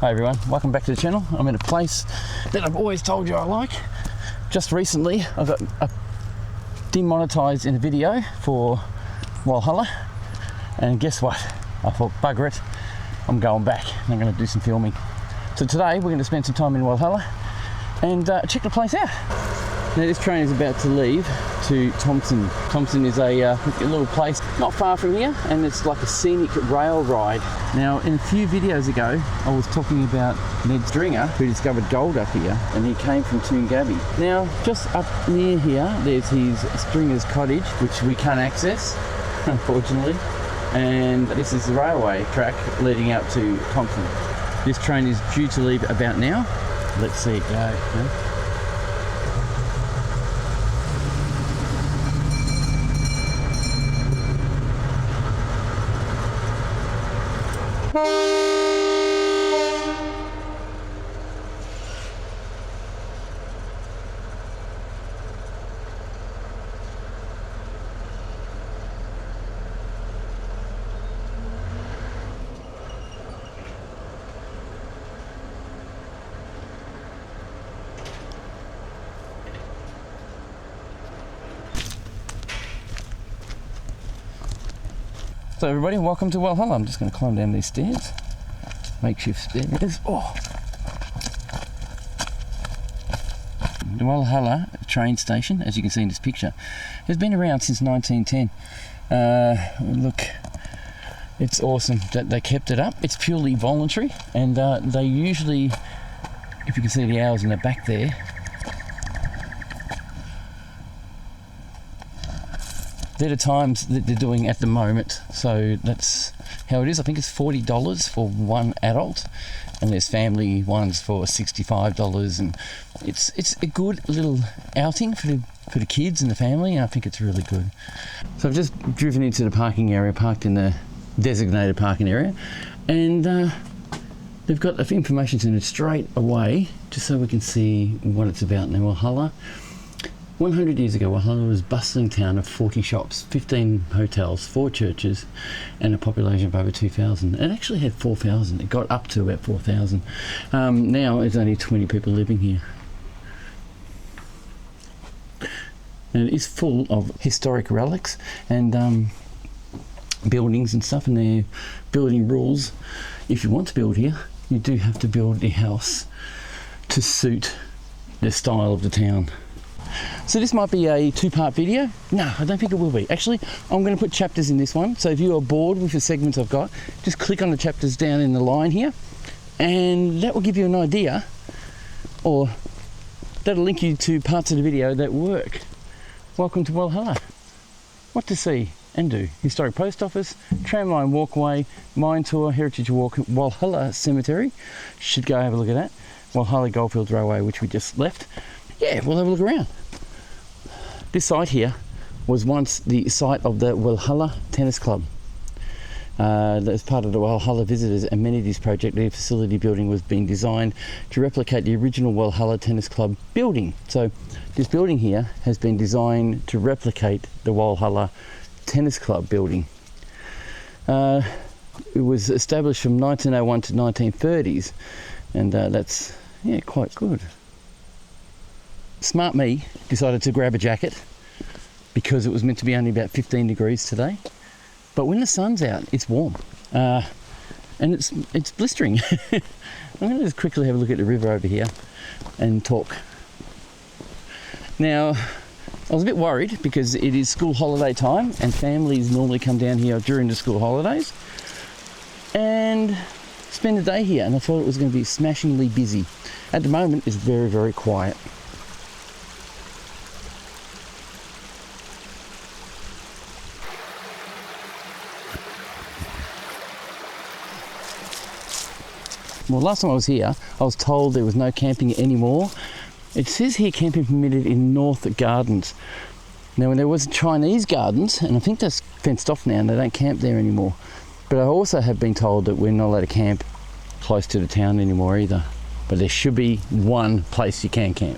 Hi everyone, welcome back to the channel. I'm in a place that I've always told you I like. Just recently I got demonetized in a video for Walhalla, and guess what? I thought, bugger it, I'm going back and I'm going to do some filming. So today we're going to spend some time in Walhalla and check the place out. Now this train is about to leave to Thompson. Thompson is a little place not far from here, and it's like a scenic rail ride. Now in a few videos ago I was talking about Ned Stringer, who discovered gold up here, and he came from Toongabbie. Now just up near here there's his Stringer's cottage, which we can't access unfortunately, and this is the railway track leading out to Thompson. This train is due to leave about now. Let's see it go. So everybody, welcome to Walhalla. I'm just going to climb down these stairs. Makeshift stairs. Oh. The Walhalla train station, as you can see in this picture, has been around since 1910. Look, it's awesome that they kept it up. It's purely voluntary, and they usually, if you can see the hours in the back there, they're the times that they're doing at the moment, so that's how it is. I think it's $40 for one adult, and there's family ones for $65, and it's a good little outing for the kids and the family, and I think it's really good. So I've just driven into the parking area, parked in the designated parking area, and they've got the information centre straight away, just so we can see what it's about. Now Walhalla, 100 years ago, Walhalla was a bustling town of 40 shops, 15 hotels, 4 churches, and a population of over 2,000. It actually had 4,000. It got up to about 4,000. Now there's only 20 people living here. And it is full of historic relics and buildings and stuff, and their building rules. If you want to build here, you do have to build a house to suit the style of the town. So this might be a 2-part video. No, I don't think it will be. Actually, I'm going to put chapters in this one. So if you are bored with the segments I've got, just click on the chapters down in the line here, and that will give you an idea, or that'll link you to parts of the video that work. Welcome to Walhalla. What to see and do: historic post office, tramline walkway, mine tour, heritage walk, Walhalla Cemetary. Should go have a look at that. Walhalla Goldfields Railway, which we just left. Yeah, we'll have a look around. This site here was once the site of the Walhalla Tennis Club. As part of the Walhalla Visitors Amenities Project, the facility building was being designed to replicate the original Walhalla Tennis Club building. So this building here has been designed to replicate the Walhalla Tennis Club building. It was established from 1901 to 1930s, and that's quite good. Smart me decided to grab a jacket because it was meant to be only about 15 degrees today, but when the sun's out it's warm, and it's blistering. I'm going to just quickly have a look at the river over here and talk. Now I was a bit worried because it is school holiday time and families normally come down here during the school holidays and spend the day here, and I thought it was going to be smashingly busy. At the moment it's very, very quiet. Well, last time I was here, I was told there was no camping anymore. It says here camping permitted in North Gardens. Now, when there was Chinese Gardens, and I think that's fenced off now and they don't camp there anymore. But I also have been told that we're not allowed to camp close to the town anymore either. But there should be one place you can camp.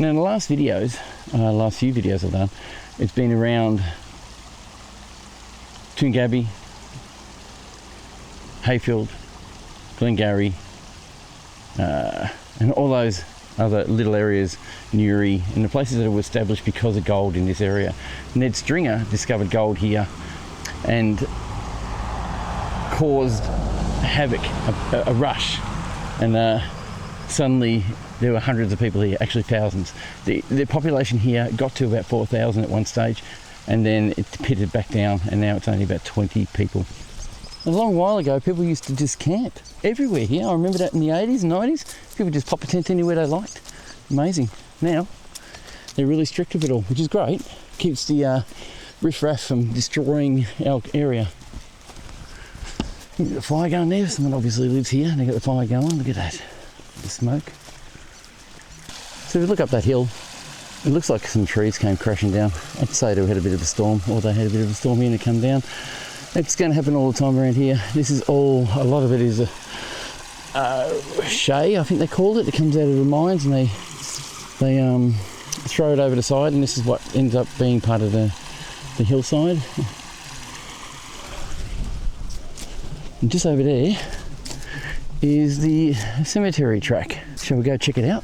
Now in the last few videos I've done, it's been around Toongabbie, Hayfield, Glengarry, and all those other little areas, Newry, and the places that were established because of gold in this area. Ned Stringer discovered gold here and caused havoc, a rush, and suddenly there were hundreds of people here, actually thousands. The population here got to about 4,000 at one stage, and then it pitted back down, and now it's only about 20 people. A long while ago, people used to just camp everywhere here. I remember that in the 80s and 90s. People just pop a tent anywhere they liked. Amazing. Now, they're really strict with it all, which is great. Keeps the riff-raff from destroying our area. You've got a fire going there. Someone obviously lives here, and they've got the fire going. Look at that, the smoke. So if you look up that hill, it looks like some trees came crashing down. I'd say they had a bit of a storm, or they had a bit of a storm here and it come down. It's going to happen all the time around here. This is all, a lot of it is a shay, I think they called it. It comes out of the mines, and they throw it over the side, and this is what ends up being part of the hillside. And just over there is the cemetery track. Shall we go check it out?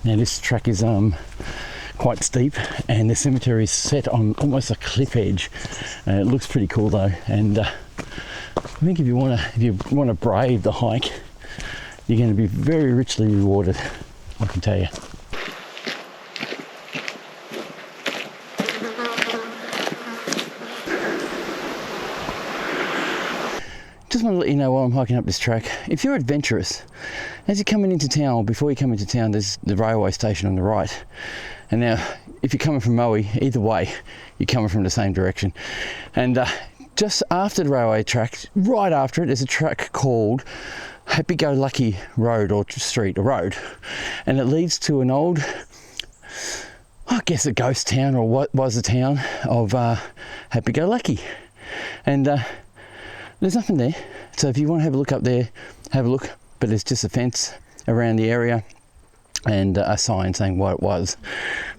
Now this track is quite steep, and the cemetery is set on almost a cliff edge. It looks pretty cool though, and I think if you want to brave the hike, you're going to be very richly rewarded, I can tell you. Just want to let you know while I'm hiking up this track, if you're adventurous, as you're coming into town, before you come into town, there's the railway station on the right. And now, if you're coming from Maui, either way, you're coming from the same direction. And just after the railway track, right after it, there's a track called Happy-Go-Lucky Road, or street, or road. And it leads to an old, I guess a ghost town, or what was a town of Happy-Go-Lucky. And there's nothing there, so if you want to have a look up there, have a look, but there's just a fence around the area and a sign saying what it was,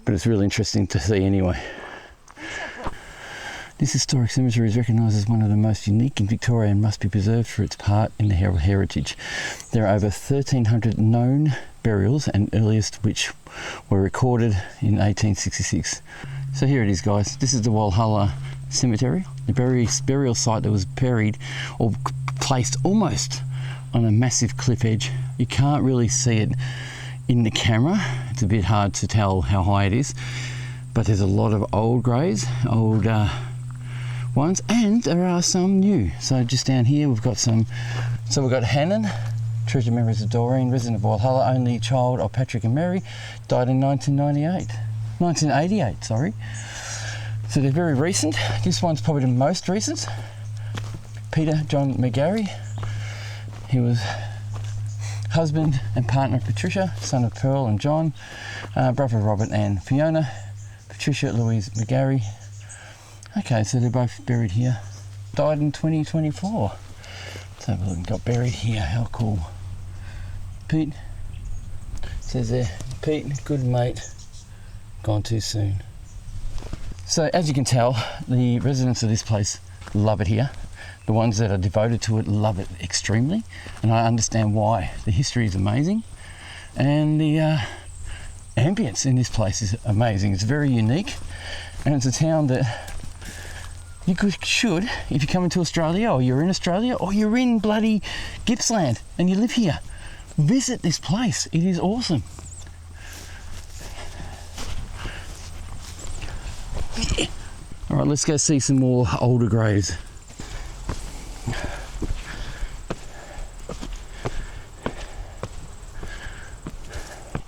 but it's really interesting to see anyway. This historic cemetery is recognised as one of the most unique in Victoria and must be preserved for its part in the heritage. There are over 1,300 known burials, and earliest which were recorded in 1866. So here it is, guys. This is the Walhalla Cemetary, the burial site that was buried or placed almost on a massive cliff edge. You can't really see it in the camera. It's a bit hard to tell how high it is, but there's a lot of old graves, old ones, and there are some new. So just down here we've got some. So we've got Hannon, treasured memories of Doreen, resident of Walhalla, only child of Patrick and Mary, died in 1988, sorry. So they're very recent. This one's probably the most recent. Peter John McGarry. He was husband and partner of Patricia, son of Pearl and John, brother of Robert and Fiona, Patricia Louise McGarry. Okay, so they're both buried here. Died in 2024. Let's have a look and got buried here. How cool. Pete, says there, Pete, good mate, gone too soon. So as you can tell, the residents of this place love it here. The ones that are devoted to it love it extremely, and I understand why. The history is amazing, and the ambience in this place is amazing. It's very unique, and it's a town that you should, if you come into Australia, or you're in Australia, or you're in bloody Gippsland and you live here, visit this place. It is awesome. All right, let's go see some more older graves.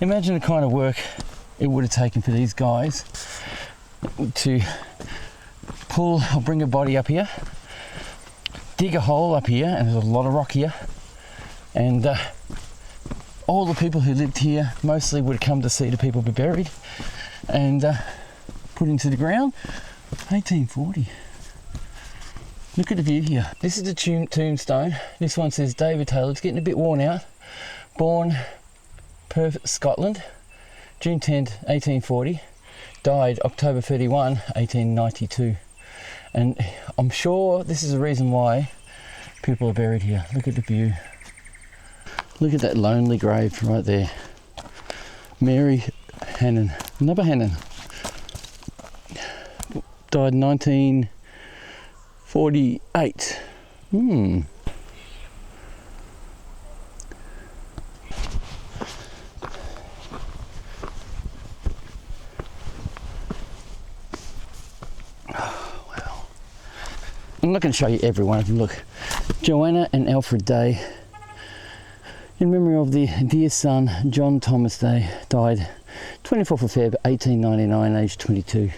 Imagine the kind of work it would have taken for these guys to pull or bring a body up here, dig a hole up here, and there's a lot of rock here, and all the people who lived here mostly would come to see the people be buried and put into the ground. 1840. Look at the view here. This is the tombstone. This one says David Taylor. It's getting a bit worn out. Born Perth, Scotland, June 10th, 1840. Died October 31, 1892. And I'm sure this is the reason why people are buried here. Look at the view. Look at that lonely grave right there. Mary Hannon, another Hannon. Died in 1948. I'm not going to show you every one of them. Look, Joanna and Alfred Day, in memory of the dear son John Thomas Day, died 24th of Feb 1899, aged 22.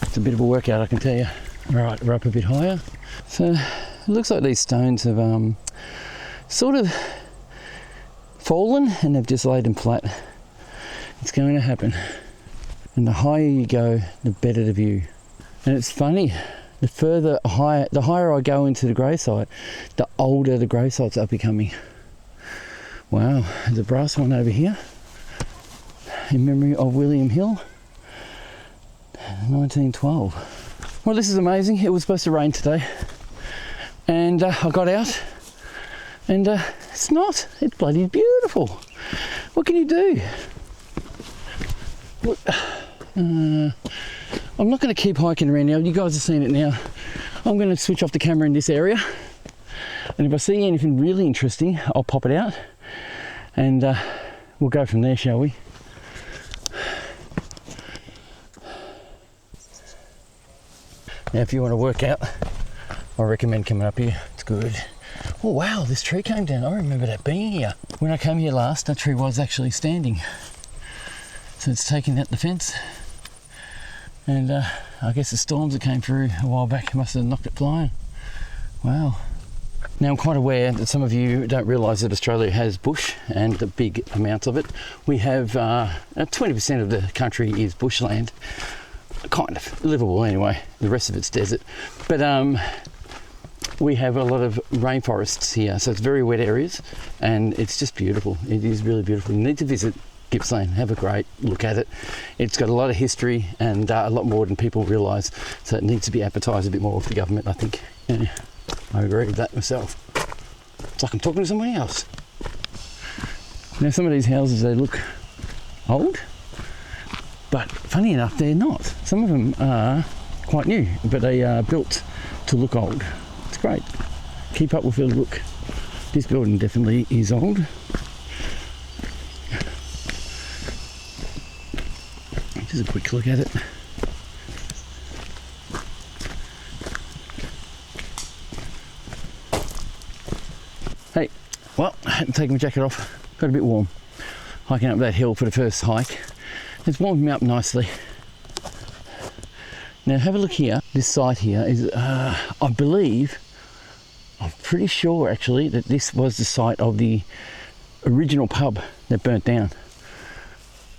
It's a bit of a workout, I can tell you. Right, we're up a bit higher. So it looks like these stones have sort of fallen and they've just laid them flat. It's going to happen. And the higher you go, the better the view. And it's funny, the higher I go into the grave site, the older the grave sites are becoming. Wow, there's a brass one over here in memory of William Hill, 1912. Well, this is amazing. It was supposed to rain today, and I got out, and it's not. It's bloody beautiful. What can you do? Look, I'm not going to keep hiking around now. You guys have seen it now. I'm going to switch off the camera in this area, and if I see anything really interesting, I'll pop it out, and we'll go from there, shall we? Now, if you want to work out, I recommend coming up here. It's good. Oh wow, this tree came down. I remember that being here. When I came here last, that tree was actually standing. So it's taken out the fence. And I guess the storms that came through a while back must have knocked it flying. Wow. Now, I'm quite aware that some of you don't realise that Australia has bush, and the big amounts of it. We have 20% of the country is bushland, kind of livable anyway. The rest of it's desert. But we have a lot of rainforests here, so it's very wet areas, and it's just beautiful. It is really beautiful. You need to visit Gippsland, have a great look at it. It's got a lot of history and a lot more than people realise, so it needs to be advertised a bit more with the government, I think. Yeah, I agree with that myself. It's like I'm talking to somebody else. Now, some of these houses, they look old, but funny enough, they're not. Some of them are quite new, but they are built to look old. It's great. Keep up with the look. This building definitely is old. Just a quick look at it. Hey, well, I had to take my jacket off. Got a bit warm. Hiking up that hill for the first hike. It's warmed me up nicely. Now have a look here. This site here is, I'm pretty sure actually that this was the site of the original pub that burnt down.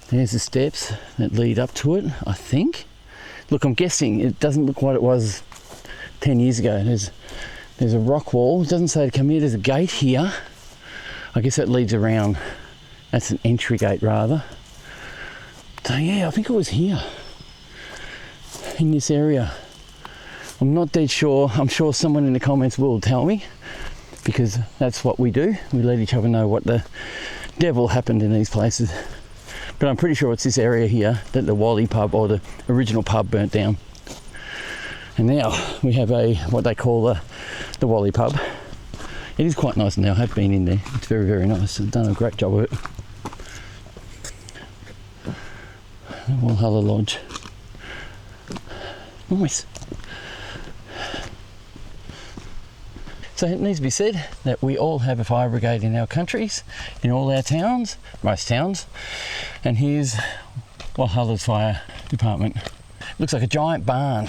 There's the steps that lead up to it, I think. Look, I'm guessing it doesn't look what it was 10 years ago. There's a rock wall. It doesn't say to come here. There's a gate here. I guess that leads around. That's an entry gate rather. So yeah, I think it was here in this area. I'm not dead sure. I'm sure someone in the comments will tell me, because that's what we do. We let each other know what the devil happened in these places. But I'm pretty sure it's this area here that the Wally Pub, or the original pub, burnt down. And now we have what they call the Wally Pub. It is quite nice now. I have been in there. It's very, very nice. They've done a great job of it. The Walhalla Lodge. Nice. So it needs to be said that we all have a fire brigade in our countries, in all our towns, most towns. And here's Walhalla's fire department. Looks like a giant barn.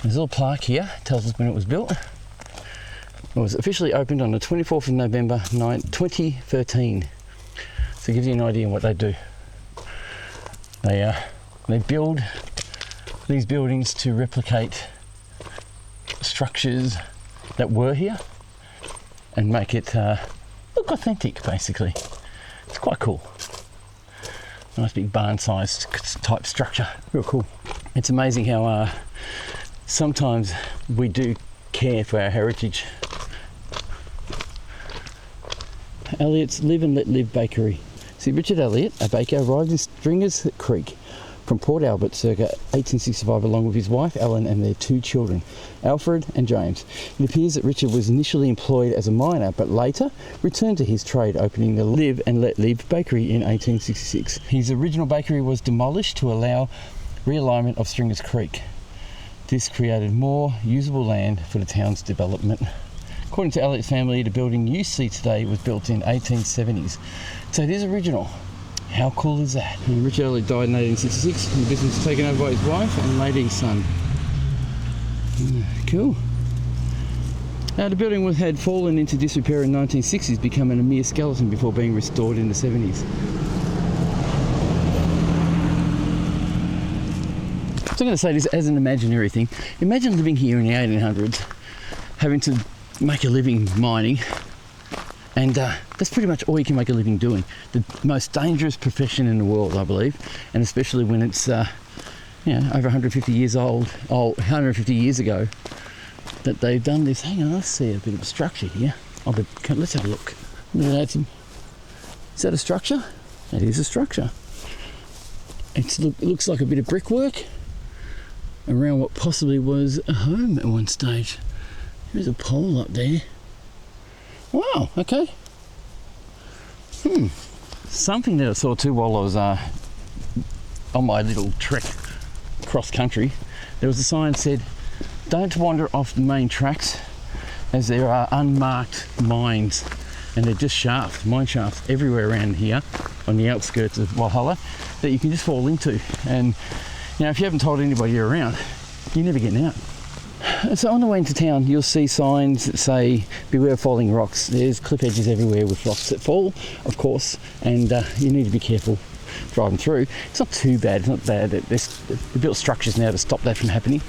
There's a little plaque here, tells us when it was built. It was officially opened on the 24th of November 2013. So it gives you an idea of what they do. They build these buildings to replicate structures that were here and make it look authentic, basically. It's quite cool. Nice big barn-sized type structure. Real cool. It's amazing how sometimes we do care for our heritage. Elliotts Live and Let Live Bakery. See, Richard Elliott, a baker, arrived in Stringers Creek from Port Albert circa 1865 along with his wife Ellen and their 2 children, Alfred and James. It appears that Richard was initially employed as a miner but later returned to his trade, opening the Live and Let Live Bakery in 1866. His original bakery was demolished to allow realignment of Stringers Creek. This created more usable land for the town's development. According to Elliott's family, the building you see today was built in 1870s, so it is original. How cool is that? And Richard Elliott died in 1866 and the business was taken over by his wife and later his son. Cool. The building had fallen into disrepair in the 1960s, becoming a mere skeleton before being restored in the 70s. So I'm going to say this as an imaginary thing. Imagine living here in the 1800s, having to make a living mining, and that's pretty much all you can make a living doing. The most dangerous profession in the world, I believe, and especially when it's over 150 years old, 150 years ago that they've done this. Hang on, I see a bit of a structure here. Let's have a look. Is that a structure? That is a structure. It looks like a bit of brickwork around what possibly was a home at one stage. There's a pole up there. Wow, okay. Something that I saw too while I was on my little trek cross country. There was a sign that said, "Don't wander off the main tracks as there are unmarked mines." And they're just mine shafts everywhere around here on the outskirts of Walhalla that you can just fall into. And if you haven't told anybody you're around, you're never getting out. So on the way into town, you'll see signs that say, "Beware of falling rocks." There's cliff edges everywhere with rocks that fall, of course, and you need to be careful driving through. It's not too bad. It's not bad. They built structures now to stop that from happening.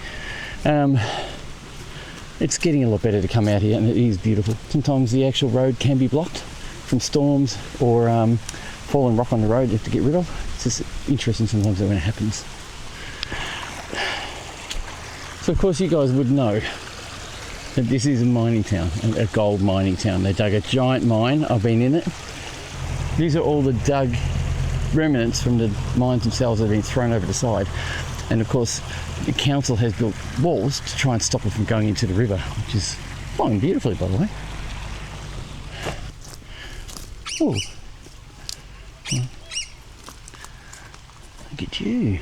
It's getting a lot better to come out here, and it is beautiful. Sometimes the actual road can be blocked from storms or fallen rock on the road you have to get rid of. It's just interesting sometimes when it happens. So of course you guys would know that this is a mining town, a gold mining town. They dug a giant mine. I've been in it. These are all the dug remnants from the mines themselves that have been thrown over the side. And of course the council has built walls to try and stop it from going into the river, which is flying beautifully, by the way. Oh, look at you.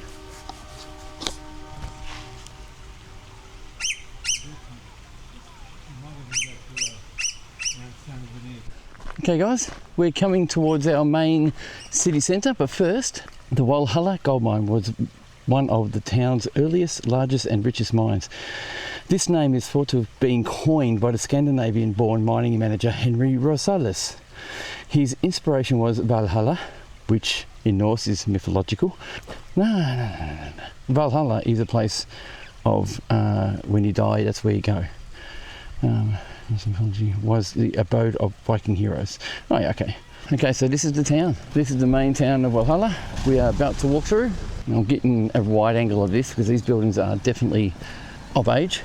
Okay guys, we're coming towards our main city centre, but first, the Walhalla gold mine was one of the town's earliest, largest and richest mines. This name is thought to have been coined by the Scandinavian-born mining manager Henry Rosales. His inspiration was Valhalla, which in Norse is mythological. No. Valhalla is a place of when you die, that's where you go. Was the abode of Viking heroes. Oh yeah, okay. Okay, so this is the town. This is the main town of Walhalla. We are about to walk through. I'm getting a wide angle of this because these buildings are definitely of age.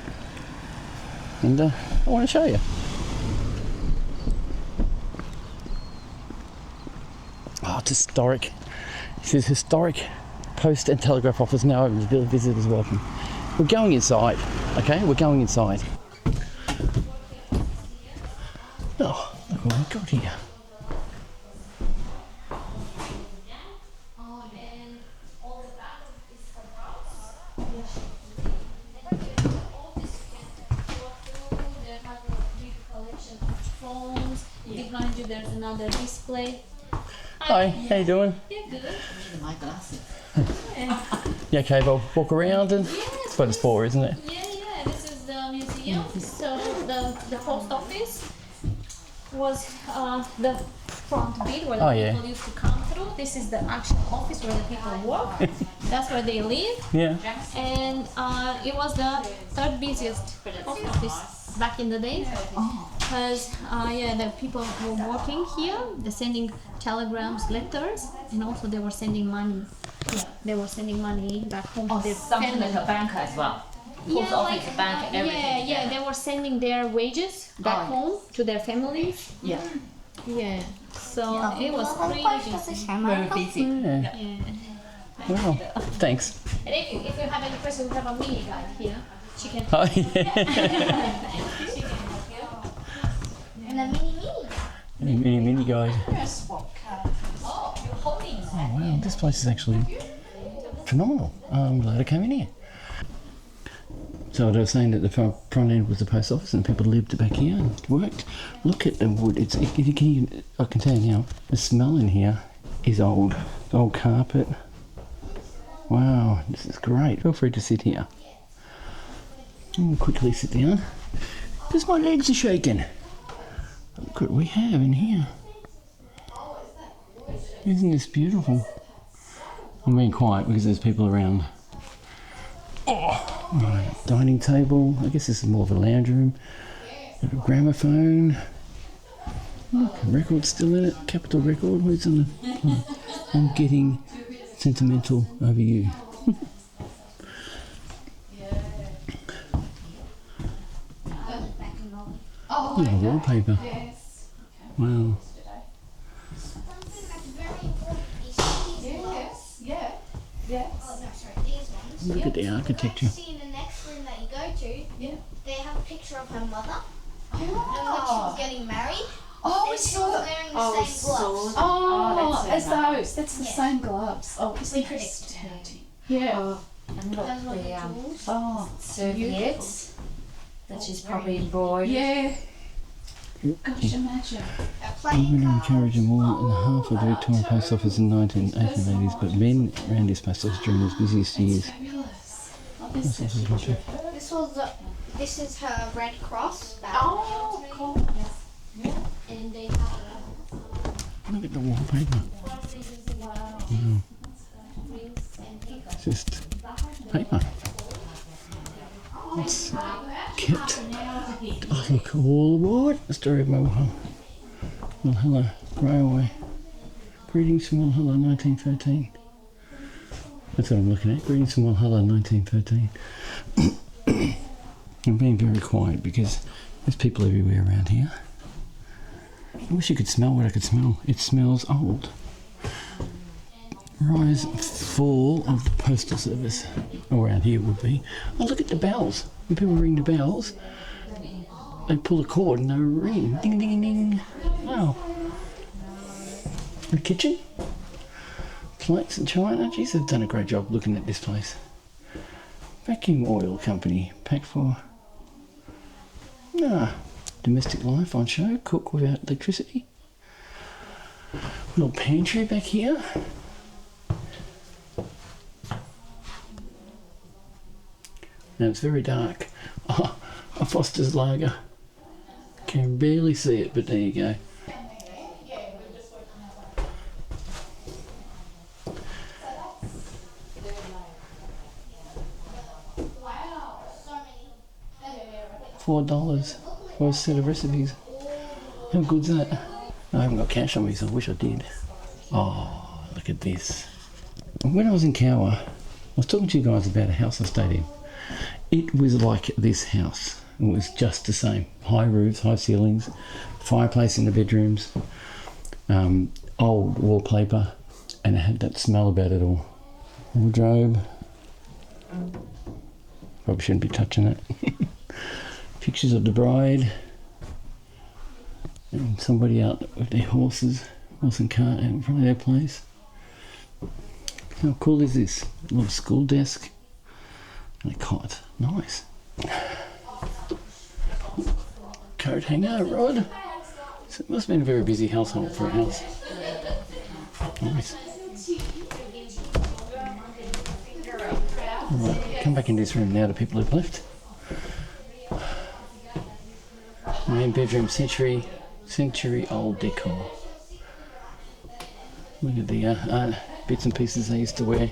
And I want to show you. Oh, it's historic. It says historic post and telegraph office now open to visitors welcome. We're going inside, okay? We're going inside. Oh, look what we've got here. Behind you there's another display. Hi, how you doing? Yeah, good. My glasses. Yeah, okay, well, walk around and that's what it's for, isn't it? Yeah, this is the museum. So the post office. was the front bit where the Oh, yeah. people used to come through. This is the actual office where the people work. That's where they live. Yeah. And it was the third busiest post office back in the day. Because the people were working here. They're sending telegrams, letters, and also they were sending money. They were sending money back home to their Something family. like a bank as well. Post office, bank, everything. They were sending their wages back home to their families. Yeah. Yeah, so it was pretty busy. Very busy. Yeah. Yeah. Wow. Thanks. And if you have any questions, we have a mini guide here. She can. Oh, yeah. She can help you. And a mini. Mini guide. Oh, you're holding. Oh, wow. This place is actually phenomenal. I'm glad I came in here. So I was saying that the front end was the post office and people lived back here and it worked. Look at the wood. I can tell you now, the smell in here is old. Old carpet. Wow, this is great. Feel free to sit here. I'll quickly sit down. Because my legs are shaking. Look what we have in here. Isn't this beautiful? I'm being quiet because there's people around. Oh, right. Dining table. I guess this is more of a lounge room. A gramophone. Look, a record still in it. Capitol record. Who's on the? Oh, I'm getting sentimental over you. Look at the wallpaper. Wow. Look at the architecture. See in the next room that you go to, they have a picture of her mother. And when she was getting married, Oh, we and she saw was that. wearing the same gloves. Oh, that's it's so nice. those. That's the same gloves. Oh, interesting. Yeah. And look, Those were the the tools. Oh, serviettes that she's probably embroidered. yeah. Gosh, imagine. A playing Women card. encouraged more than half of the Victorian post office in the 1880s, but men ran this post office during his busiest years. Fabulous. Oh, this is picture. This is her Red Cross badge. Oh, cool. And they have Look at the wallpaper. It's just paper. It's kept. Oh, look, all aboard. The story of Walhalla Railway. Greetings from Walhalla 1913. That's what I'm looking at. Greetings from Walhalla 1913. I'm being very quiet because there's people everywhere around here. I wish you could smell what I could smell. It smells old. Rise, fall of the postal service. Around here would be. Oh, look at the bells. When people ring the bells, they pull a cord and they ring. Ding, ding, ding. Wow. The kitchen. Plates and china. Geez, they've done a great job looking at this place. Vacuum oil company. Pack for... domestic life on show. Cook without electricity. Little pantry back here. Now it's very dark. Oh, a Foster's lager. Can barely see it, but there you go. $4 for a set of recipes. How good's that? I haven't got cash on me, so I wish I did. Oh, look at this. When I was in Cowra, I was talking to you guys about a house I stayed in. It was like this house. It was just the same. High roofs, high ceilings, fireplace in the bedrooms, old wallpaper, and it had that smell about it all. Wardrobe. Probably shouldn't be touching it. Pictures of the bride and somebody out with their horse and cart out in front of their place. How cool is this? A little school desk and a cot. Nice. Coat hanger, rod. So it must have been a very busy household for a house. Nice. Alright, come back into this room now, the people who've left. Main bedroom, century, century-old decor. Look at the bits and pieces they used to wear.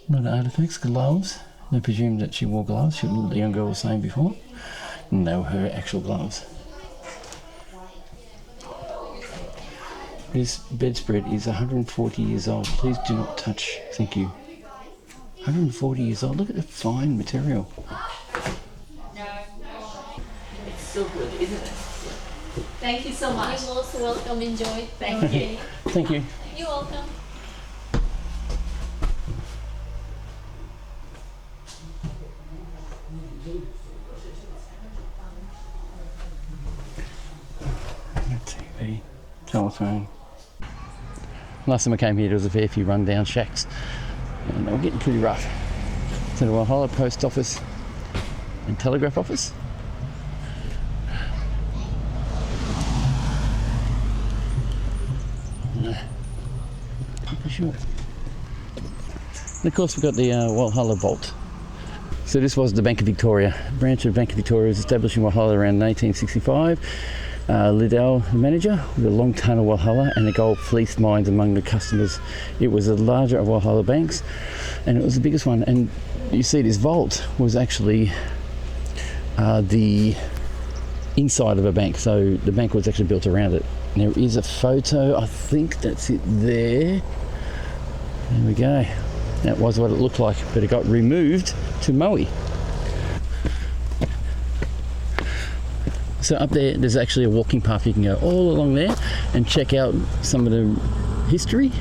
A lot of artifacts, gloves. I presume that she wore gloves. The young girl was saying before. And they were her actual gloves. This bedspread is 140 years old. Please do not touch. Thank you. 140 years old. Look at the fine material. It's so good, isn't it? Thank you so much. You're most welcome. Enjoy. Thank you. Thank you. You're welcome. TV, telephone. Last time I came here, there was a fair few rundown shacks, and they were getting pretty rough. So the Walhalla Post Office and Telegraph Office. Not for sure. And of course, we've got the Walhalla Vault. So this was the Bank of Victoria. A branch of Bank of Victoria was established in Walhalla around 1865. Liddell, the manager, with a long tunnel Walhalla and the gold fleece mines among the customers. It was the larger of Walhalla banks, and it was the biggest one. And you see this vault was actually the inside of a bank, so the bank was actually built around it. And there is a photo, I think that's it there. There we go. That was what it looked like, but it got removed to Maui. So up there's actually a walking path. You can go all along there and check out some of the history.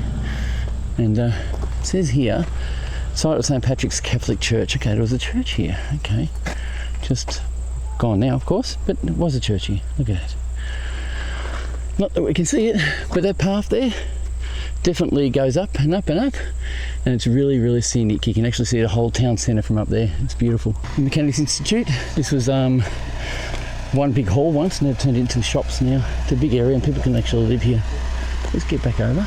And it says here, site of St. Patrick's Catholic Church. Okay, there was a church here. Okay, just gone now, of course, but it was a church here. Look at that. Not that we can see it, but that path there definitely goes up and up and up, and it's really, really scenic. You can actually see the whole town centre from up there. It's beautiful. The Mechanics Institute. This was one big hall once, and they've turned it into shops now. It's a big area and people can actually live here. Let's get back over.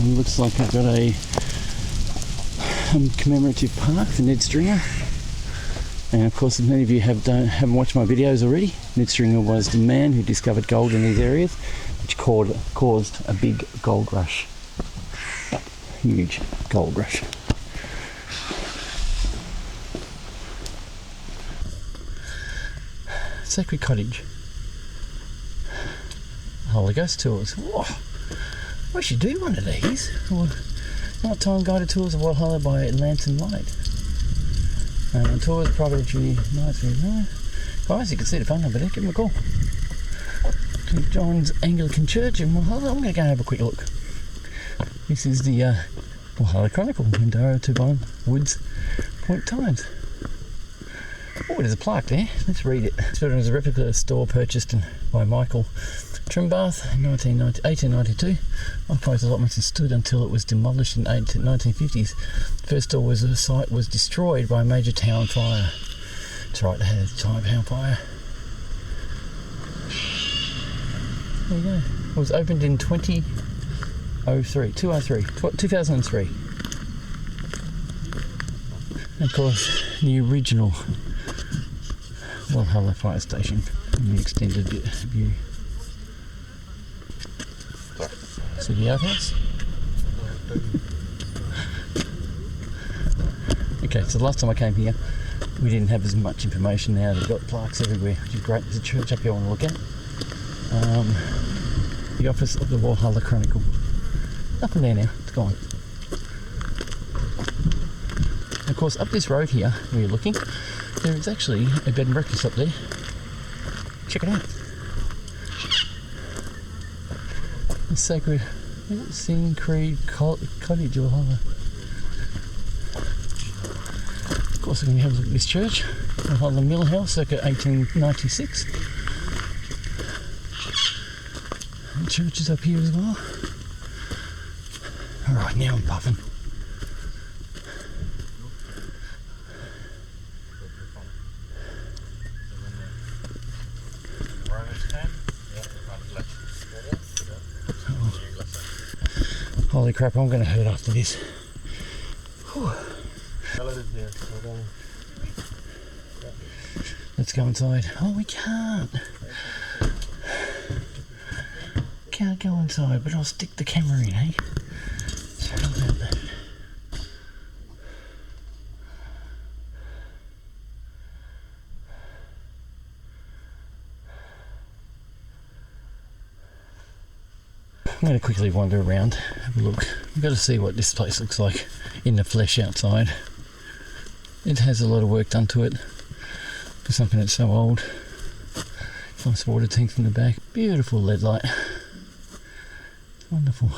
Looks like I've got a commemorative park for Ned Stringer, and of course, as many of you haven't watched my videos already, Ned Stringer was the man who discovered gold in these areas, which caused a big gold rush, huge gold rush. Sacred Cottage, Holy Ghost tours. Whoa. We should do one of these. Or nighttime guided tours of Walhalla by Lantern Light. Tours, private entry, nights. Guys, you can see the phone number there. Give them a call. St. John's Anglican Church in Walhalla. I'm going to go and have a quick look. This is the Wahalla Chronical, Mindaro to Bon Woods Point Times. Oh, there's a plaque there. Let's read it. It's built as a replica store purchased by Michael Trimbath in 1892. Occupied allotments and stood until it was demolished in the 1950s. The first store site was destroyed by a major town fire. That's right, they had a town fire. There you go. It was opened in 2003. And of course, the original Walhalla fire station in the extended view. See the outhouse? Okay, so the last time I came here, we didn't have as much information. Now they've got plaques everywhere, which is great. There's a church up here I want to look at. The office of the Wahalla Chronical. Nothing there now, it's gone. Of course, up this road here, where you're looking, there is actually a bed and breakfast up there. Check it out. The Sacred Scene Creed Cottage, Walhalla. Of course, we're going to have a look at this church, Walhalla Mill House, circa 1896. The church is up here as well. Alright, now I'm puffing. crap, I'm going to hurt after this. Whew. Let's go inside. Oh, we can't. Can't go inside, but I'll stick the camera in, eh? So how about that? I'm going to quickly wander around, have a look. I've got to see what this place looks like in the flesh outside. It has a lot of work done to it for something that's so old. Nice water tank from the back. Beautiful LED light. Wonderful.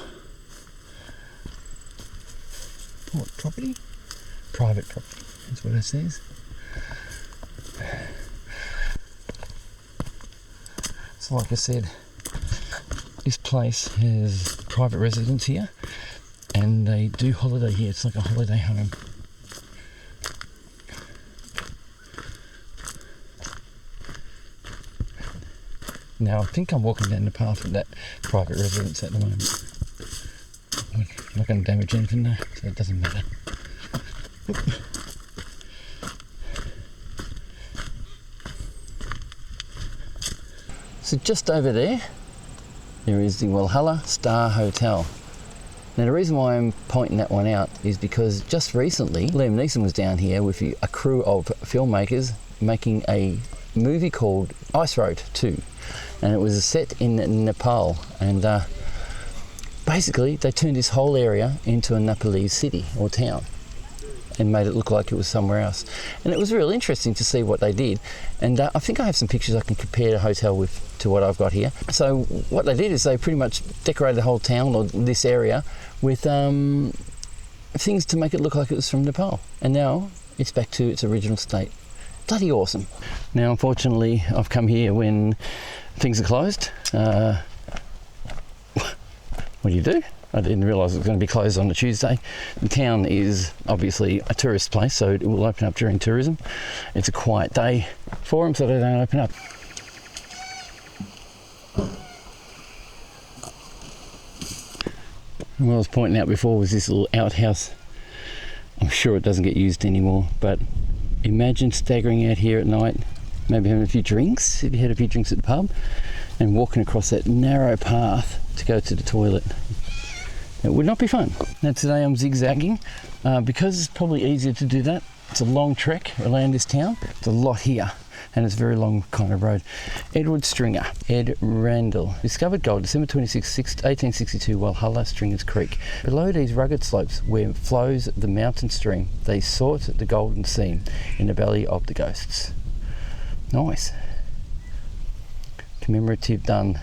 What property? Private property. That's what it says. So like I said, this place has private residents here and they do holiday here. It's like a holiday home. Now I think I'm walking down the path of that private residence at the moment. I'm not going to damage anything though, so it doesn't matter. Oop. So just over there is the Walhalla Star Hotel. Now the reason why I'm pointing that one out is because just recently Liam Neeson was down here with a crew of filmmakers making a movie called Ice Road 2, and it was set in Nepal, and basically they turned this whole area into a Nepalese city or town and made it look like it was somewhere else, and it was real interesting to see what they did. And I think I have some pictures I can compare the hotel with to what I've got here. So what they did is they pretty much decorated the whole town or this area with things to make it look like it was from Nepal, and now it's back to its original state. Bloody awesome. Now unfortunately I've come here when things are closed. What do you do? I didn't realise it was going to be closed on a Tuesday. The town is obviously a tourist place, so it will open up during tourism. It's a quiet day for them, so they don't open up. And what I was pointing out before was this little outhouse. I'm sure it doesn't get used anymore, but imagine staggering out here at night, maybe having a few drinks, if you had a few drinks at the pub, and walking across that narrow path to go to the toilet. It would not be fun. Now today I'm zigzagging because it's probably easier to do that. It's a long trek around this town. It's a lot here and it's a very long kind of road. Edward Stringer, Ed Randall, discovered gold December 26, 1862, Walhalla Stringer's Creek. Below these rugged slopes where flows the mountain stream, they sought the golden seam in the belly of the ghosts. Nice. Commemorative done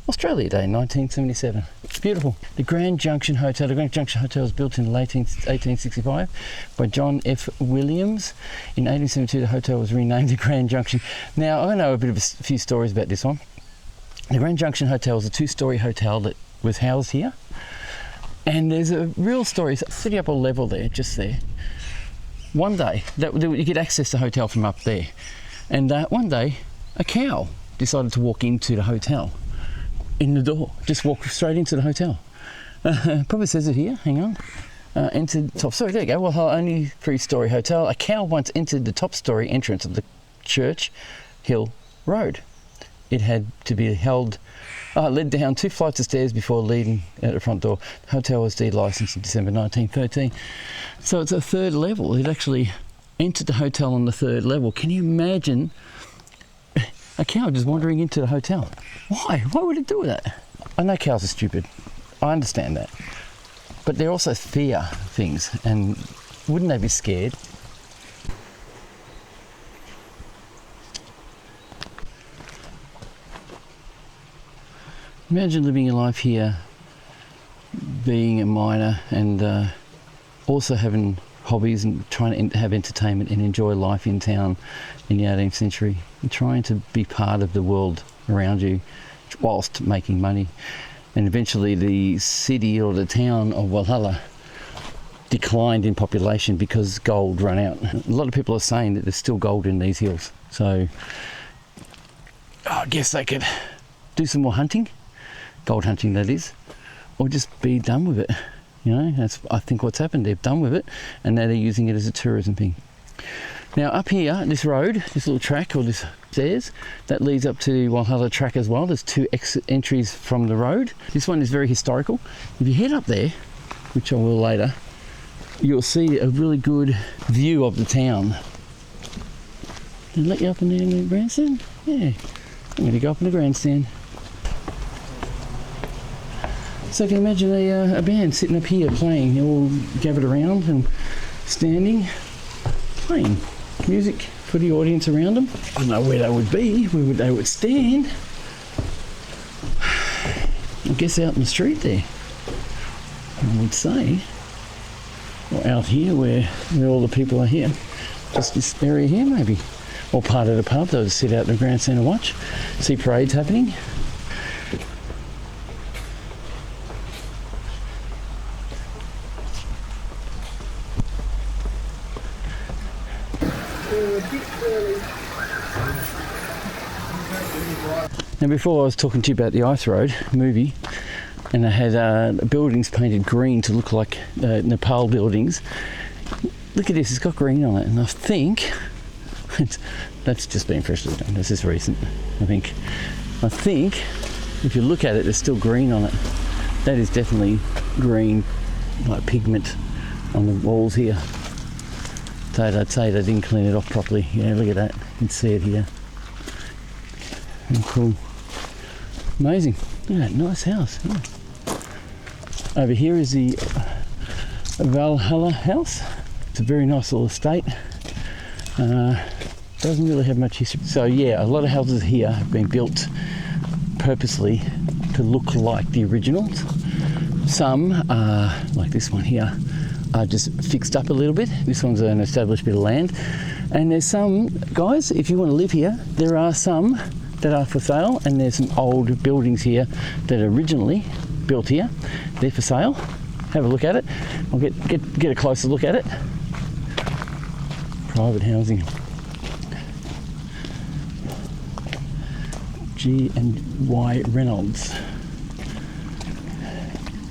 Australia Day, 1977. It's beautiful. The Grand Junction Hotel. The Grand Junction Hotel was built in late 1865 by John F. Williams. In 1872, the hotel was renamed the Grand Junction. Now, I know a few stories about this one. The Grand Junction Hotel is a two-storey hotel that was housed here. And there's a real story, sitting up a level there, just there. One day, you could access the hotel from up there. And one day, a cow decided to walk into the hotel. In the door, just walk straight into the hotel. Probably says it here, hang on. Entered top story, there you go. Well, only 3-storey hotel. A cow once entered the top story entrance of the Church Hill Road. It had to be led down 2 flights of stairs before leading at the front door. The hotel was de-licensed in December 1913. So it's a 3rd level. It actually entered the hotel on the 3rd level. Can you imagine a cow just wandering into the hotel? Why? Why would it do that? I know cows are stupid. I understand that. But they also fear things, and wouldn't they be scared? Imagine living your life here, being a miner, and also having hobbies and trying to have entertainment and enjoy life in town in the 18th century, and trying to be part of the world around you whilst making money. And eventually the city or the town of Walhalla declined in population because gold ran out. A lot of people are saying that there's still gold in these hills, so I guess they could do some more hunting, gold hunting that is, or just be done with it. You know, that's I think what's happened. They've done with it, and now they're using it as a tourism thing. Now up here, this road, this little track or this stairs, that leads up to Walhalla track as well. There's two entries from the road. This one is very historical. If you head up there, which I will later, you'll see a really good view of the town. Can I let you up in there in the grandstand? Yeah, I'm going to go up in the grandstand. So you can imagine a band sitting up here playing. They're all gathered around and standing, playing music for the audience around them. I don't know where they would be, where they would stand. I guess out in the street there, I would say. Or out here where all the people are here. Just this area here maybe. Or part of the pub. They'll just sit out in the grandstand and watch. See parades happening. Now before I was talking to you about the Ice Road movie, and they had buildings painted green to look like Nepal buildings. Look at this, it's got green on it, and I think that's just been freshly done. This is recent, I think. If you look at it, there's still green on it. That is definitely green, like pigment on the walls here. So I'd say they didn't clean it off properly. Yeah, look at that. You can see it here. Oh, cool. Amazing. Look at that nice house. Yeah. Over here is the Valhalla House. It's a very nice little estate. Doesn't really have much history. So yeah, a lot of houses here have been built purposely to look like the originals. Some, like this one here, are just fixed up a little bit. This one's an established bit of land. And there's some, guys, if you want to live here, there are some that are for sale, and there's some old buildings here that are originally built here. They're for sale. Have a look at it. I'll get a closer look at it. Private housing. G&Y Reynolds.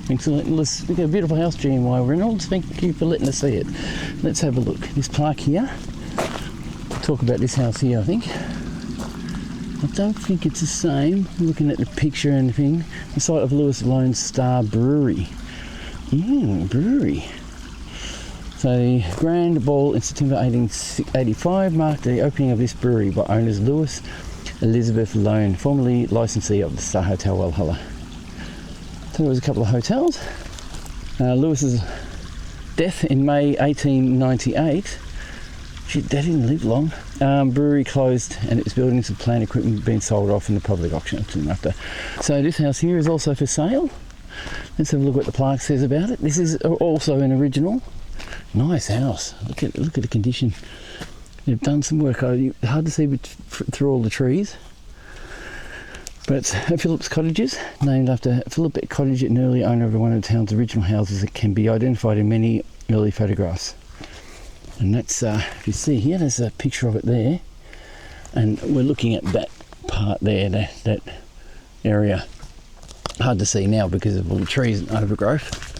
Thanks for letting us. We've got a beautiful house, G&Y Reynolds. Thank you for letting us see it. Let's have a look. This plaque here. Talk about this house here, I think. I don't think it's the same. Looking at the picture and the thing. The site of Lewis Lone Star Brewery. Brewery. So the grand ball in September 1885 marked the opening of this brewery by owners Lewis Elizabeth Lone, formerly licensee of the Star Hotel Walhalla. So there was a couple of hotels. Lewis's death in May 1898. That didn't live long. Brewery closed and its buildings and plant equipment being sold off in the public auction soon after. So this house here is also for sale. Let's have a look what the plaque says about it. This is also an original. Nice house. Look at the condition. They've done some work. Hard to see through all the trees. But Phillips Cottages, named after Philip Cottage, an early owner of one of the town's original houses that can be identified in many early photographs. And that's, if you see here, there's a picture of it there. And we're looking at that part there, that area. Hard to see now because of all the trees and overgrowth.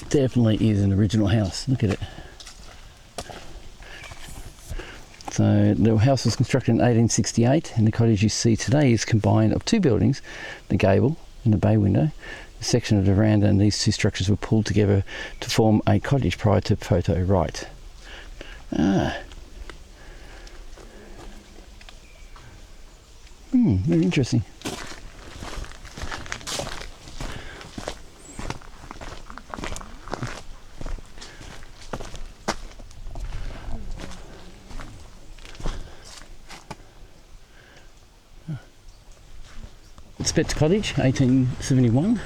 Definitely is an original house. Look at it. So the house was constructed in 1868, and the cottage you see today is combined of two buildings, the gable and the bay window, a section of the veranda, and these two structures were pulled together to form a cottage prior to photo right. Very interesting. Spets Cottage, 1871.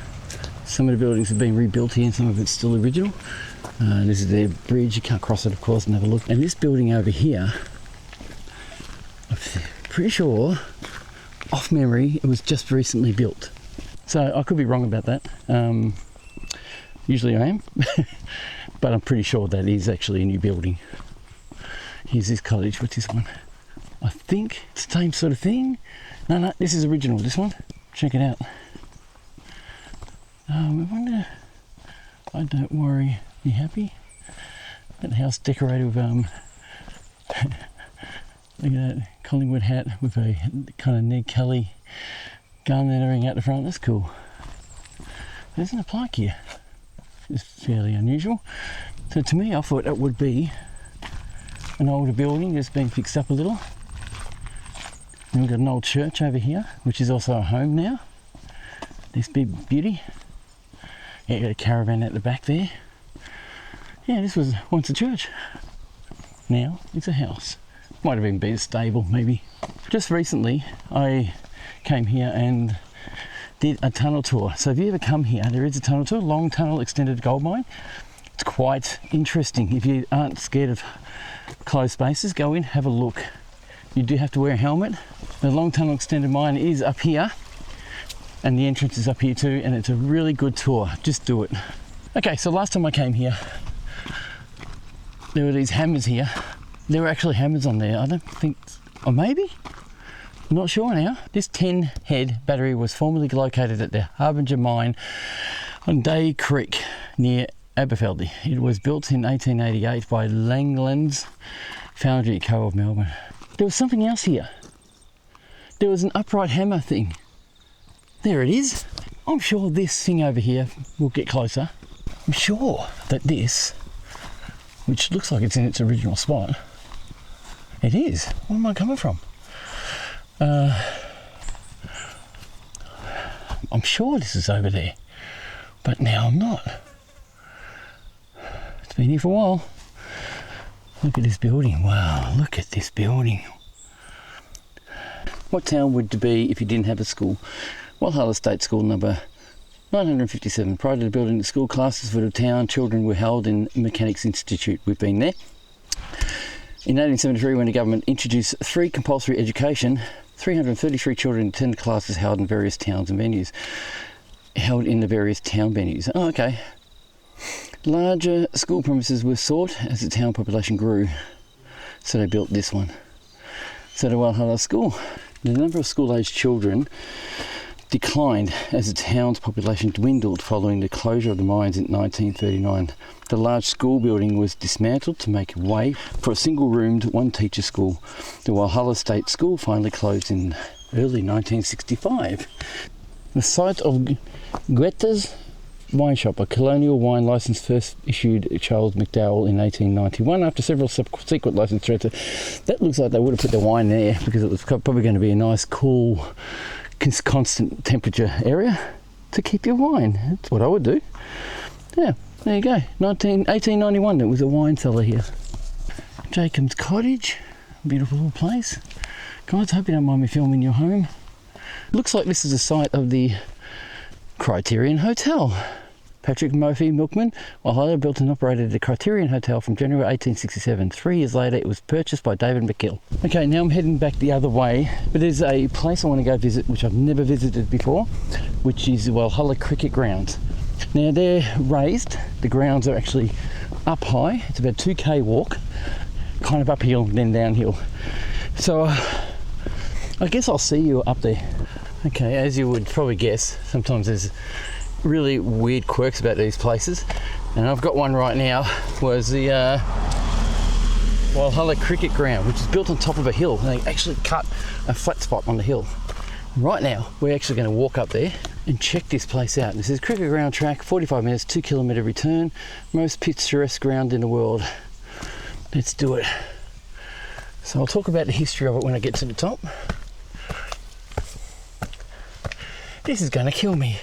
Some of the buildings have been rebuilt here and some of it's still original. This is their bridge. You can't cross it, of course, and have a look. And this building over here, I'm pretty sure, off memory, it was just recently built. So I could be wrong about that. Usually I am, but I'm pretty sure that is actually a new building. Here's this cottage. What's this one? I think it's the same sort of thing. No, this is original, this one. Check it out. I wonder, I don't worry, you happy? That house decorated with, look at that Collingwood hat with a kind of Ned Kelly garnering out the front. That's cool. There isn't a plaque here. It's fairly unusual. So to me, I thought it would be an older building that's been fixed up a little. And we've got an old church over here, which is also a home now. This big beauty. Yeah, got a caravan at the back there. Yeah, this was once a church. Now it's a house. Might have even been a stable, maybe. Just recently, I came here and did a tunnel tour. So if you ever come here, there is a tunnel tour, long tunnel extended gold mine. It's quite interesting. If you aren't scared of closed spaces, go in, have a look. You do have to wear a helmet. The long tunnel extended mine is up here, and the entrance is up here too, and it's a really good tour. Just do it. Okay, so last time I came here, there were these hammers here. There were actually hammers on there. I don't think, or maybe? I'm not sure now. This 10-head battery was formerly located at the Harbinger mine on Day Creek near Aberfeldy. It was built in 1888 by Langlands Foundry Co of Melbourne. There was something else here. There was an upright hammer thing. There it is. I'm sure this thing over here will get closer. I'm sure that this, which looks like it's in its original spot, it is. Where am I coming from? I'm sure this is over there, but now I'm not. It's been here for a while. Look at this building. Wow, look at this building. What town would it be if you didn't have a school? Walhalla State School number 957. Prior to building the school, classes for the town children were held in Mechanics Institute. We've been there. In 1873, when the government introduced free compulsory education, 333 children attended classes held in various towns and venues. Held in the various town venues. Oh, okay. Larger school premises were sought as the town population grew, so they built this one. So the Walhalla School. The number of school-aged children declined as the town's population dwindled following the closure of the mines in 1939. The large school building was dismantled to make way for a single-roomed, one-teacher school. The Walhalla State School finally closed in early 1965. The site of Goethe's wine shop, a colonial wine license first issued Charles McDowell in 1891 after several subsequent license threats. That looks like they would have put the wine there because it was probably going to be a nice, cool, constant temperature area to keep your wine. That's what I would do. Yeah, there you go. 1891, there was a wine cellar here. Jacob's Cottage, beautiful little place. Guys, I hope you don't mind me filming your home. Looks like this is the site of the Criterion Hotel. Patrick Murphy Milkman, Walhalla built and operated the Criterion Hotel from January 1867. 3 years later, it was purchased by David McGill. Okay, now I'm heading back the other way, but there's a place I want to go visit, which I've never visited before, which is the Walhalla Cricket Grounds. Now they're raised, the grounds are actually up high. It's about 2k walk, kind of uphill, then downhill. So I guess I'll see you up there. Okay, as you would probably guess, sometimes there's really weird quirks about these places, and I've got one right now. Was the Walhalla Cricket Ground, which is built on top of a hill. They actually cut a flat spot on the hill. Right now we're actually going to walk up there and check this place out. This is Cricket Ground track, 45 minutes, 2-kilometre return, most picturesque ground in the world. Let's do it. So I'll talk about the history of it when I get to the top. This is going to kill me.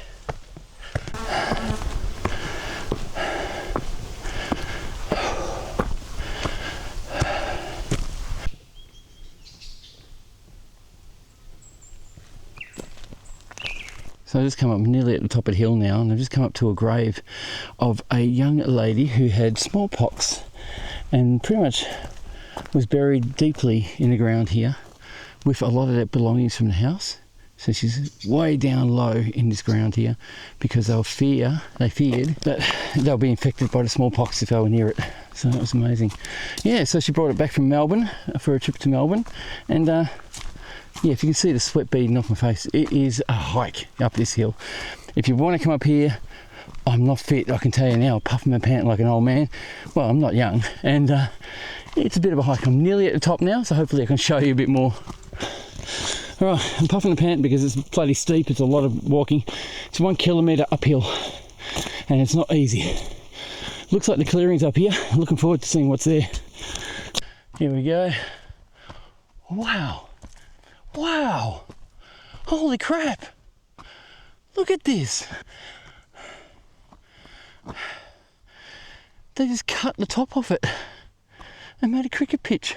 So I've just come up nearly at the top of the hill now, and I've just come up to a grave of a young lady who had smallpox and pretty much was buried deeply in the ground here with a lot of their belongings from the house. So she's way down low in this ground here because they feared that they'll be infected by the smallpox if they were near it. So that was amazing. Yeah, so she brought it back from Melbourne for a trip to Melbourne, and yeah, if you can see the sweat beading off my face, it is a hike up this hill. If you want to come up here, I'm not fit, I can tell you now, puffing my pant like an old man. Well, I'm not young, and it's a bit of a hike. I'm nearly at the top now, so hopefully I can show you a bit more. All right, I'm puffing the pant because it's bloody steep. It's a lot of walking. It's 1 kilometre uphill, and it's not easy. Looks like the clearing's up here. I'm looking forward to seeing what's there. Here we go. Wow. Wow. Holy crap. Look at this. They just cut the top off it and made a cricket pitch.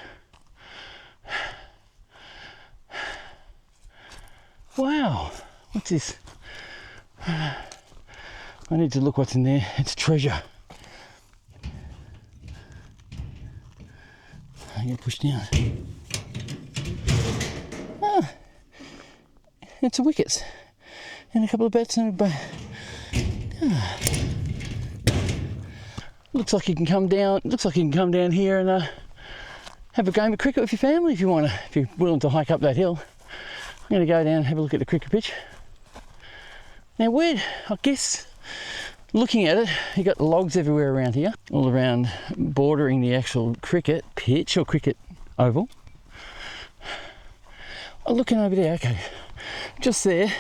Wow. What's this? I need to look what's in there. It's treasure. I get pushed down. Ah, it's a wickets and a couple of bats and a ah. Looks like you can come down. Looks like you can come down here and have a game of cricket with your family if you want to. If you're willing to hike up that hill. I'm going to go down and have a look at the cricket pitch. Now, I guess, looking at it, you got logs everywhere around here, all around, bordering the actual cricket pitch or cricket oval. I'm looking over there, okay, just there,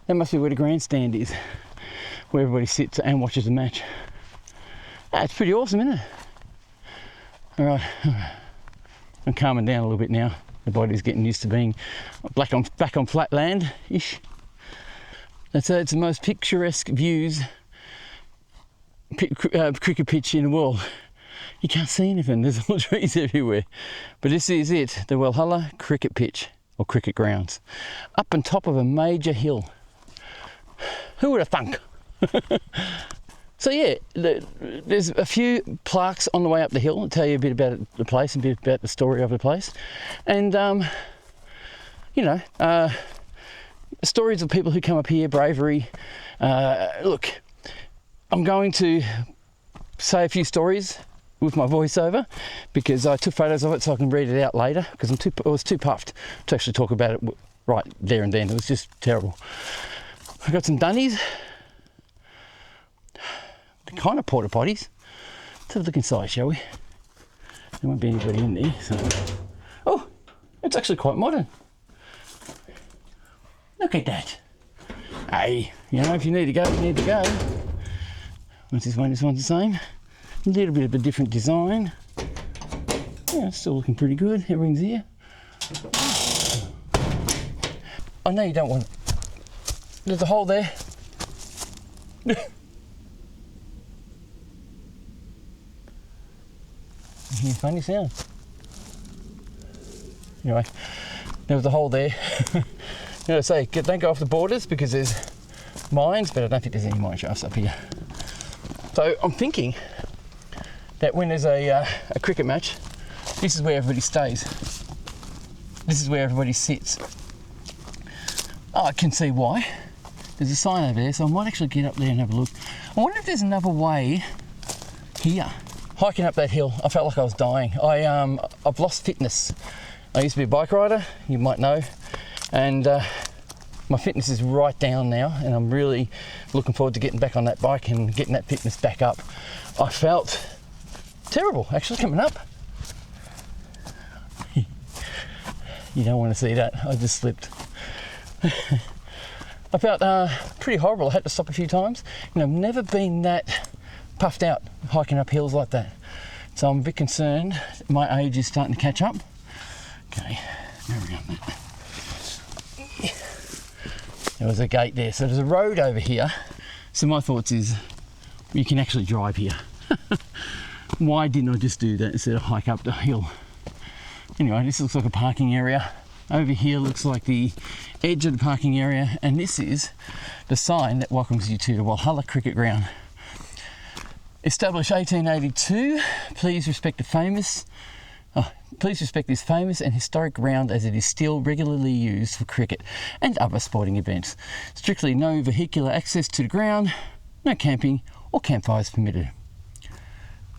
that must be where the grandstand is, where everybody sits and watches the match. Ah, it's pretty awesome, isn't it? All right, I'm calming down a little bit now. The body's getting used to being back on flat land-ish. It's the most picturesque views cricket pitch in the world. You can't see anything, there's all trees everywhere. But this is it, the Walhalla cricket pitch, or cricket grounds. Up on top of a major hill. Who would have thunk? So yeah, there's a few plaques on the way up the hill that tell you a bit about the place and a bit about the story of the place. And, you know, stories of people who come up here, bravery. Look, I'm going to say a few stories with my voiceover because I took photos of it so I can read it out later because I was too puffed to actually talk about it right there and then. It was just terrible. I got some dunnies. Kind of porta potties. Let's have a look inside, shall we? There won't be anybody in there. So. Oh, it's actually quite modern. Look at that. Hey, you know, if you need to go, you need to go. What's this one? This one's the same. A little bit of a different design. Yeah, it's still looking pretty good. Everything's here. I know you don't want it. There's a hole there. Funny sound. Anyway, there was a hole there. You know, say don't go off the borders because there's mines, but I don't think there's any mine shafts up here. So I'm thinking that when there's a cricket match, this is where everybody stays. This is where everybody sits. Oh, I can see why. There's a sign over there, so I might actually get up there and have a look. I wonder if there's another way here. Hiking up that hill, I felt like I was dying. I've lost fitness. I used to be a bike rider, you might know, and my fitness is right down now, and I'm really looking forward to getting back on that bike and getting that fitness back up. I felt terrible, actually, coming up. You don't want to see that, I just slipped. I felt pretty horrible. I had to stop a few times. You know, I've never been that puffed out hiking up hills like that. So I'm a bit concerned. My age is starting to catch up. Okay, there we go. There was a gate there. So there's a road over here. So my thoughts is you can actually drive here. Why didn't I just do that instead of hike up the hill? Anyway, this looks like a parking area. Over here looks like the edge of the parking area, and this is the sign that welcomes you to the Walhalla Cricket Ground. Established 1882, please respect this famous and historic ground as it is still regularly used for cricket and other sporting events. Strictly no vehicular access to the ground, no camping or campfires permitted.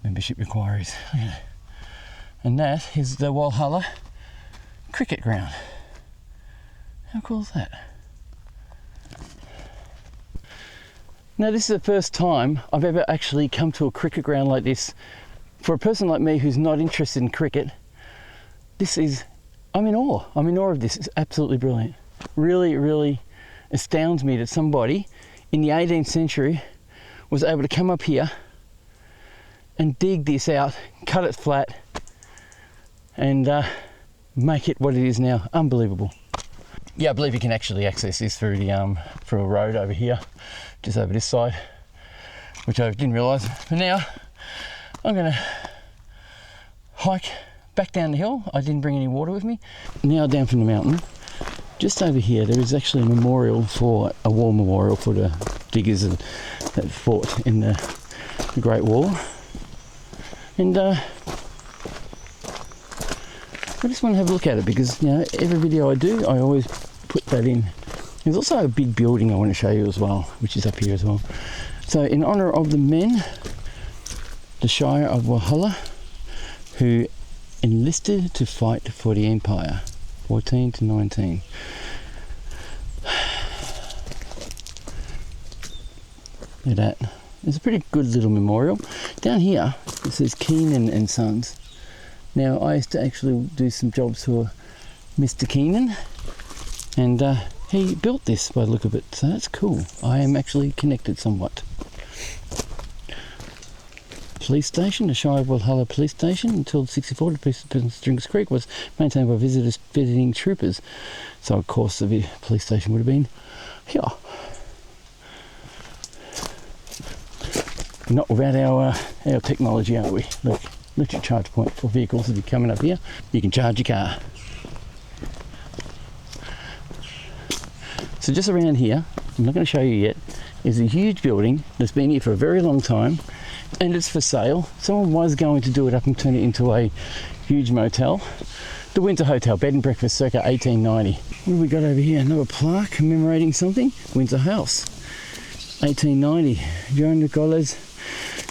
Membership requires. And that is the Walhalla Cricket Ground. How cool is that? Now this is the first time I've ever actually come to a cricket ground like this. For a person like me who's not interested in cricket, I'm in awe. I'm in awe of this. It's absolutely brilliant. Really, really astounds me that somebody in the 18th century was able to come up here and dig this out, cut it flat, and make it what it is now. Unbelievable. Yeah, I believe you can actually access this through the through a road over here, just over this side, which I didn't realise. But now I'm gonna hike back down the hill. I didn't bring any water with me. Now down from the mountain, just over here, there is actually a memorial, for a war memorial for the diggers that fought in the Great War. And I just want to have a look at it because, you know, every video I do, I always put that in. There's also a big building I want to show you as well, which is up here as well. So in honour of the men, the Shire of Walhalla, who enlisted to fight for the Empire, 14 to 19. Look at that. It's a pretty good little memorial. Down here, it says Keenan and Sons. Now, I used to actually do some jobs for Mr. Keenan, and he built this by the look of it, so that's cool. I am actually connected somewhat. Police station, the Shire of Walhalla police station, until 1964, the police station Strings Creek was maintained by visiting troopers. So, of course, the police station would have been here. Not without our technology, are we? Look, electric charge point for vehicles. If you're coming up here, you can charge your car. So just around here, I'm not going to show you yet, is a huge building that's been here for a very long time, and it's for sale. Someone was going to do it up and turn it into a huge motel. The Windsor Hotel, bed and breakfast, circa 1890. What have we got over here? Another plaque commemorating something. Windsor House, 1890.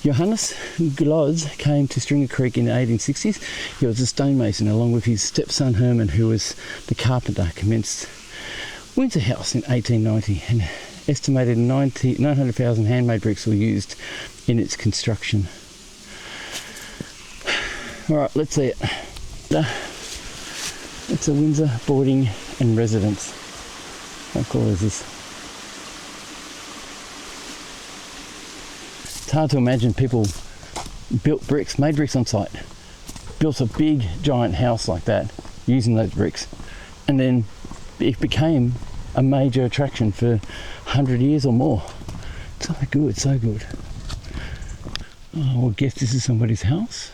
Johannes Glodz came to Stringer Creek in the 1860s. He was a stonemason along with his stepson Herman, who was the carpenter. Commenced Windsor House in 1890, and estimated 900,000 handmade bricks were used in its construction. Alright, let's see it. It's a Windsor boarding and residence. How cool is this? It's hard to imagine people built bricks, made bricks on site, built a big giant house like that using those bricks, and then it became a major attraction for 100 years or more. So good, so good. Oh, I guess this is somebody's house.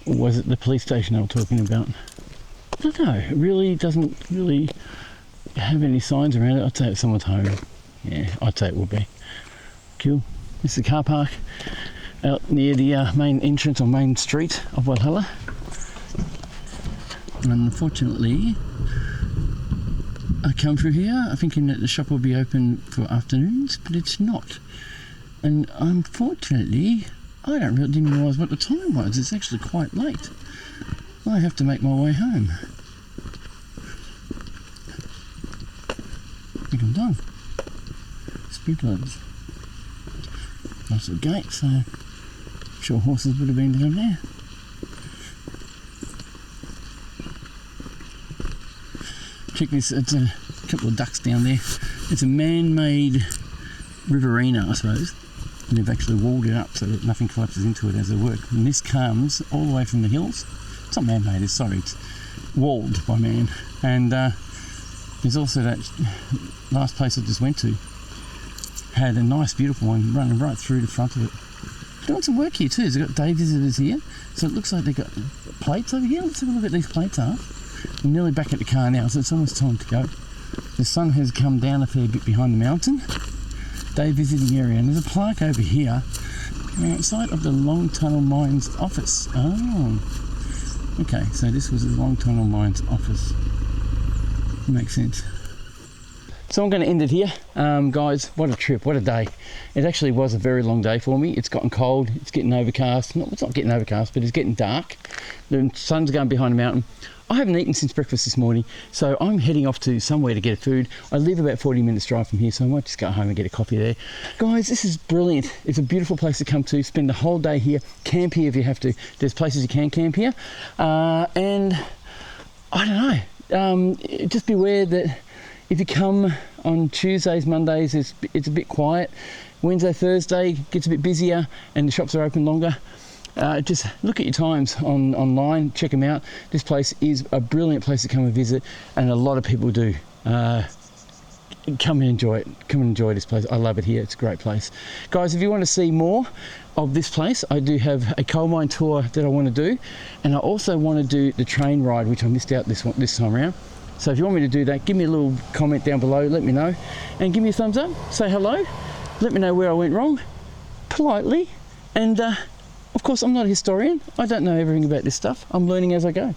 Or was it the police station they were talking about? I don't know, it really doesn't really have any signs around it. I'd say it's someone's home. Yeah, I'd say it would be. Cool. This is the car park out near the main entrance or main street of Walhalla. And unfortunately, I come through here thinking that the shop will be open for afternoons, but it's not. And unfortunately, didn't realise what the time was. It's actually quite late. I have to make my way home. I think I'm done. Sprinklers. Nice little gate, so I'm sure horses would have been down there. Check this, it's a couple of ducks down there. It's a man-made riverina, I suppose. And they've actually walled it up so that nothing collapses into it as they work. And this comes all the way from the hills. It's not man-made, it's walled by man. And there's also that last place I just went to. Had a nice beautiful one running right through the front of it. Doing some work here too. They've got day visitors here. So it looks like they've got plates over here. Let's have a look at these plates are. I'm nearly back at the car now, so it's almost time to go. The sun has come down a fair bit behind the mountain. Day visiting area, and there's a plaque over here outside of the Long Tunnel Mines office. Oh, okay, so this was the Long Tunnel Mines office. Makes sense. So I'm going to end it here. Guys, what a trip, what a day. It actually was a very long day for me. It's gotten cold, it's getting overcast. No, it's not getting overcast, but it's getting dark. The sun's going behind a mountain. I haven't eaten since breakfast this morning, so I'm heading off to somewhere to get food. I live about 40 minutes drive from here, so I might just go home and get a coffee there. Guys, this is brilliant. It's a beautiful place to come to. Spend the whole day here. Camp here if you have to. There's places you can camp here. And I don't know. Just beware that if you come on Tuesdays, Mondays, it's a bit quiet. Wednesday, Thursday gets a bit busier and the shops are open longer. Just look at your times online, check them out. This place is a brilliant place to come and visit, and a lot of people do. Come and enjoy it. Come and enjoy this place. I love it here. It's a great place. Guys, if you want to see more of this place, I do have a coal mine tour that I want to do, and I also want to do the train ride, which I missed out this time around. So if you want me to do that, give me a little comment down below, let me know, and give me a thumbs up, say hello, let me know where I went wrong, politely, and of course, I'm not a historian. I don't know everything about this stuff. I'm learning as I go.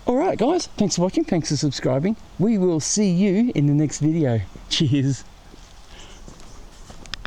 All right, guys. Thanks for watching. Thanks for subscribing. We will see you in the next video. Cheers.